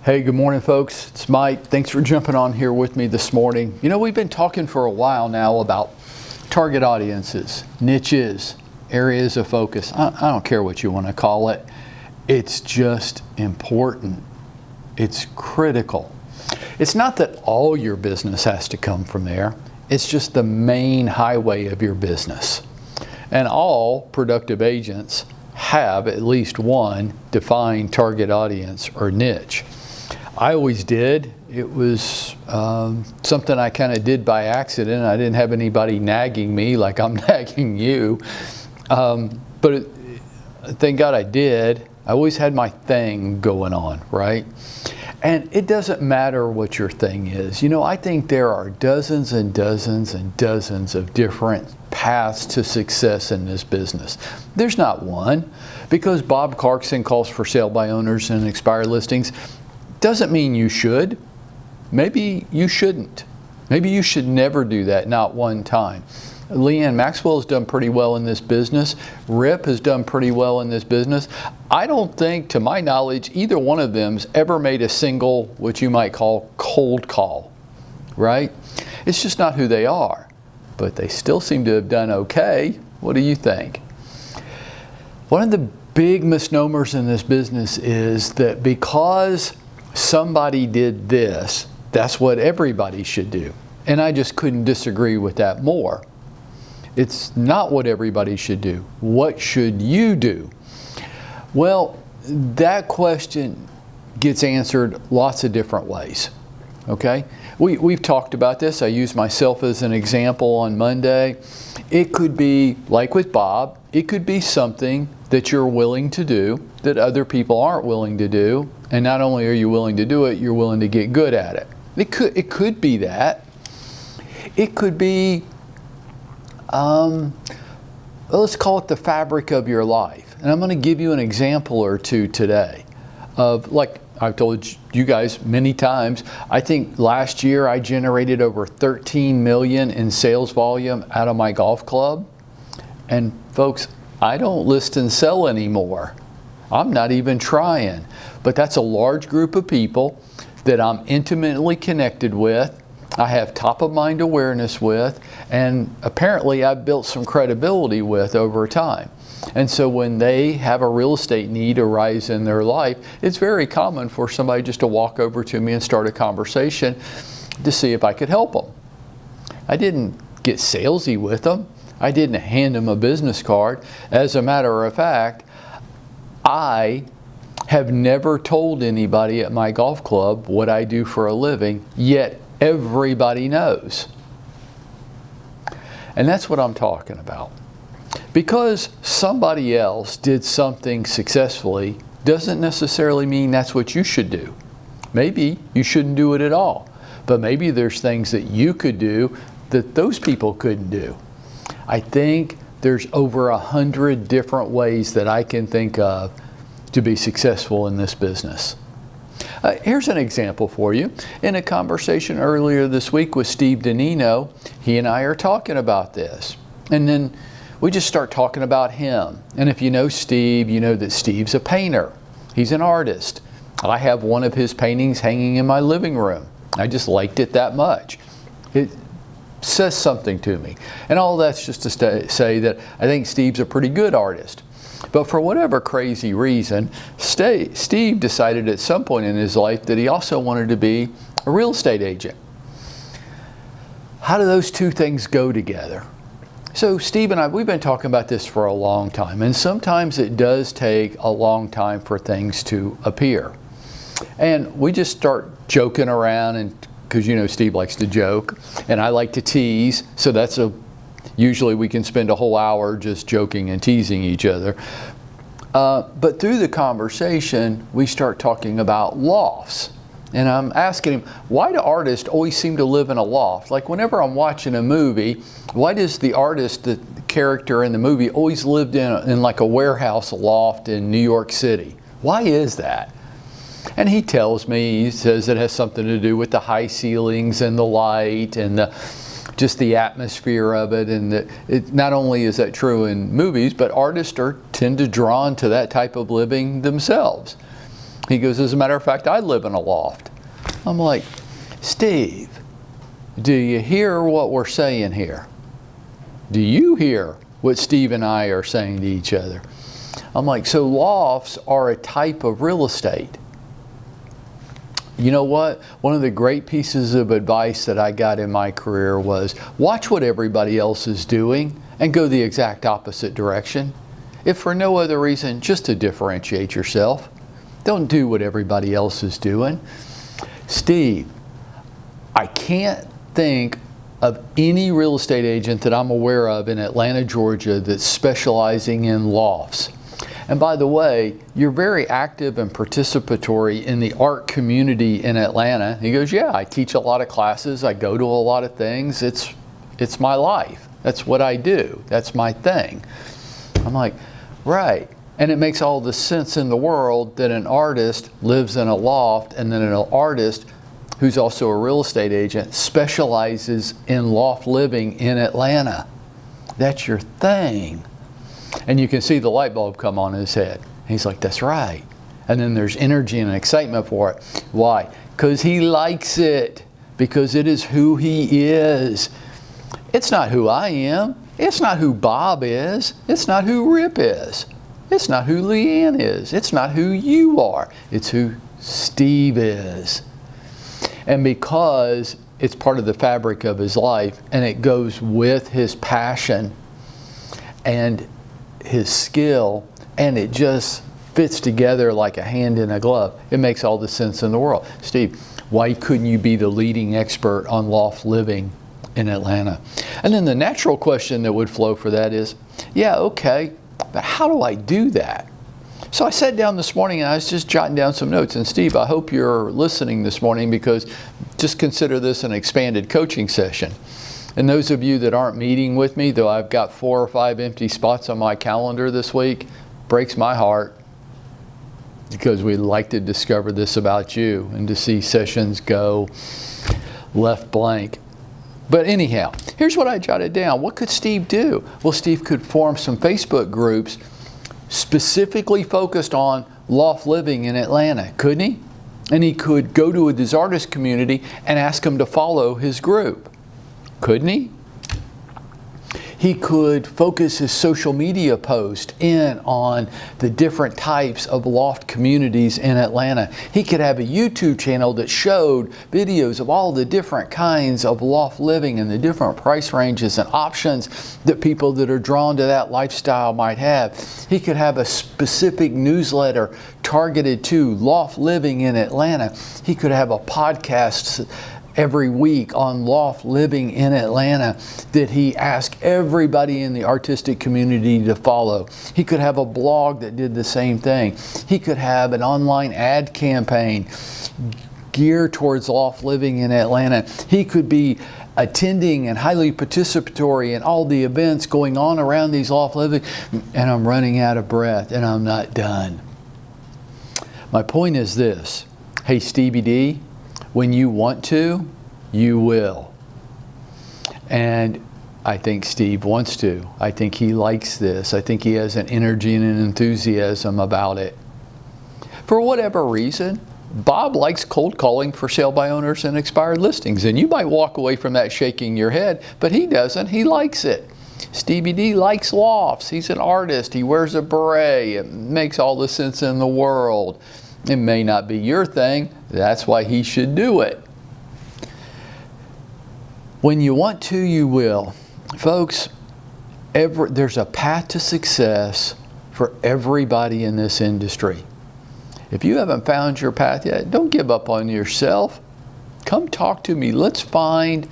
Hey, good morning, folks. It's Mike. Thanks for jumping on here with me this morning. You know, we've been talking for a while now about target audiences, niches, areas of focus. I don't care what you want to call it. It's just important. It's critical. It's not that all your business has to come from there. It's just the main highway of your business. And all productive agents have at least one defined target audience or niche. I always did. It was something I kind of did by accident. I didn't have anybody nagging me like I'm nagging you. Thank God I did. I always had my thing going on, right? And it doesn't matter what your thing is. You know, I think there are dozens and dozens and dozens of different paths to success in this business. There's not one. Because Bob Clarkson calls for sale by owners and expired listings, doesn't mean you should. Maybe you shouldn't. Maybe you should never do that, not one time. Leanne Maxwell has done pretty well in this business. Rip has done pretty well in this business. I don't think, to my knowledge, either one of them's ever made a single, what you might call, cold call, right? It's just not who they are. But they still seem to have done okay. What do you think? One of the big misnomers in this business is that because somebody did this, that's what everybody should do. And I just couldn't disagree with that more. It's not what everybody should do. What should you do? Well, that question gets answered lots of different ways. Okay? We've talked about this. I used myself as an example on Monday. It could be, like with Bob, it could be something that you're willing to do that other people aren't willing to do. And not only are you willing to do it, you're willing to get good at it. It could be that. It could be, let's call it the fabric of your life. And I'm going to give you an example or two today of, like I've told you guys many times, I think last year I generated over 13 million in sales volume out of my golf club. And folks, I don't list and sell anymore. I'm not even trying. But that's a large group of people that I'm intimately connected with, I have top of mind awareness with, and apparently I've built some credibility with over time. And so when they have a real estate need arise in their life, it's very common for somebody just to walk over to me and start a conversation to see if I could help them. I didn't get salesy with them. I didn't hand them a business card. As a matter of fact, I have never told anybody at my golf club what I do for a living, yet everybody knows. And that's what I'm talking about. Because somebody else did something successfully doesn't necessarily mean that's what you should do. Maybe you shouldn't do it at all. But maybe there's things that you could do that those people couldn't do. I think there's over 100 different ways that I can think of to be successful in this business. Here's an example for you. In a conversation earlier this week with Steve Danino, he and I are talking about this. And then we just start talking about him. And if you know Steve, you know that Steve's a painter. He's an artist. I have one of his paintings hanging in my living room. I just liked it that much. It says something to me. And all that's just to say that I think Steve's a pretty good artist. But for whatever crazy reason, Steve decided at some point in his life that he also wanted to be a real estate agent. How do those two things go together? So Steve and I, we've been talking about this for a long time, and sometimes it does take a long time for things to appear. And we just start joking around, and because you know Steve likes to joke, and I like to tease, so that's usually we can spend a whole hour just joking and teasing each other. But through the conversation, we start talking about lofts. And I'm asking him, why do artists always seem to live in a loft? Like whenever I'm watching a movie, why does the artist, the character in the movie, always lived in like a warehouse loft in New York City? Why is that? And he tells me, he says it has something to do with the high ceilings and the light and just the atmosphere of it. And not only is that true in movies, but artists tend to drawn to that type of living themselves. He goes, as a matter of fact, I live in a loft. I'm like, Steve, do you hear what we're saying here? Do you hear what Steve and I are saying to each other? I'm like, so lofts are a type of real estate. You know what? One of the great pieces of advice that I got in my career was watch what everybody else is doing and go the exact opposite direction. If for no other reason, just to differentiate yourself. Don't do what everybody else is doing. Steve, I can't think of any real estate agent that I'm aware of in Atlanta, Georgia that's specializing in lofts. And by the way, you're very active and participatory in the art community in Atlanta. He goes, yeah, I teach a lot of classes. I go to a lot of things. It's my life. That's what I do. That's my thing. I'm like, right. And it makes all the sense in the world that an artist lives in a loft and then an artist who's also a real estate agent specializes in loft living in Atlanta. That's your thing. And you can see the light bulb come on his head. He's like, that's right. And then there's energy and excitement for it. Why? Because he likes it. Because it is who he is. It's not who I am. It's not who Bob is. It's not who Rip is. It's not who Leanne is. It's not who you are. It's who Steve is. And because it's part of the fabric of his life and it goes with his passion and his skill, and it just fits together like a hand in a glove, it makes all the sense in the world. Steve, why couldn't you be the leading expert on loft living in Atlanta? And then the natural question that would flow for that is, yeah, okay, but how do I do that? So I sat down this morning and I was just jotting down some notes. And Steve, I hope you're listening this morning, because just consider this an expanded coaching session. And those of you that aren't meeting with me, though I've got 4 or 5 empty spots on my calendar this week, breaks my heart, because we like to discover this about you and to see sessions go left blank. But anyhow, here's what I jotted down. What could Steve do? Well, Steve could form some Facebook groups specifically focused on loft living in Atlanta, couldn't he? And he could go to his artist community and ask them to follow his group, couldn't he? He could focus his social media post in on the different types of loft communities in Atlanta. He could have a YouTube channel that showed videos of all the different kinds of loft living and the different price ranges and options that people that are drawn to that lifestyle might have. He could have a specific newsletter targeted to loft living in Atlanta. He could have a podcast every week on loft living in Atlanta that he asked everybody in the artistic community to follow. He could have a blog that did the same thing. He could have an online ad campaign geared towards loft living in Atlanta. He could be attending and highly participatory in all the events going on around these loft living. And I'm running out of breath and I'm not done. My point is this. Hey, Stevie D, when you want to, you will. And I think Steve wants to. I think he likes this. I think he has an energy and an enthusiasm about it. For whatever reason, Bob likes cold calling for sale by owners and expired listings. And you might walk away from that shaking your head, but he doesn't. He likes it. Stevie D likes lofts. He's an artist. He wears a beret. It makes all the sense in the world. It may not be your thing. That's why he should do it. When you want to, you will. Folks, there's a path to success for everybody in this industry. If you haven't found your path yet, don't give up on yourself. Come talk to me. Let's find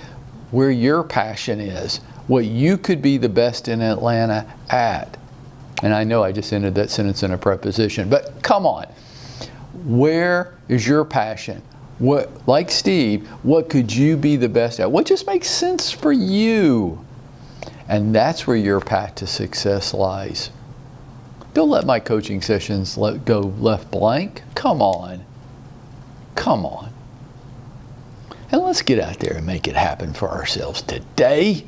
where your passion is, what you could be the best in Atlanta at. And I know I just ended that sentence in a preposition, but come on. Where is your passion? What, like Steve, what could you be the best at? What just makes sense for you? And that's where your path to success lies. Don't let my coaching sessions go left blank. Come on. Come on. And let's get out there and make it happen for ourselves today.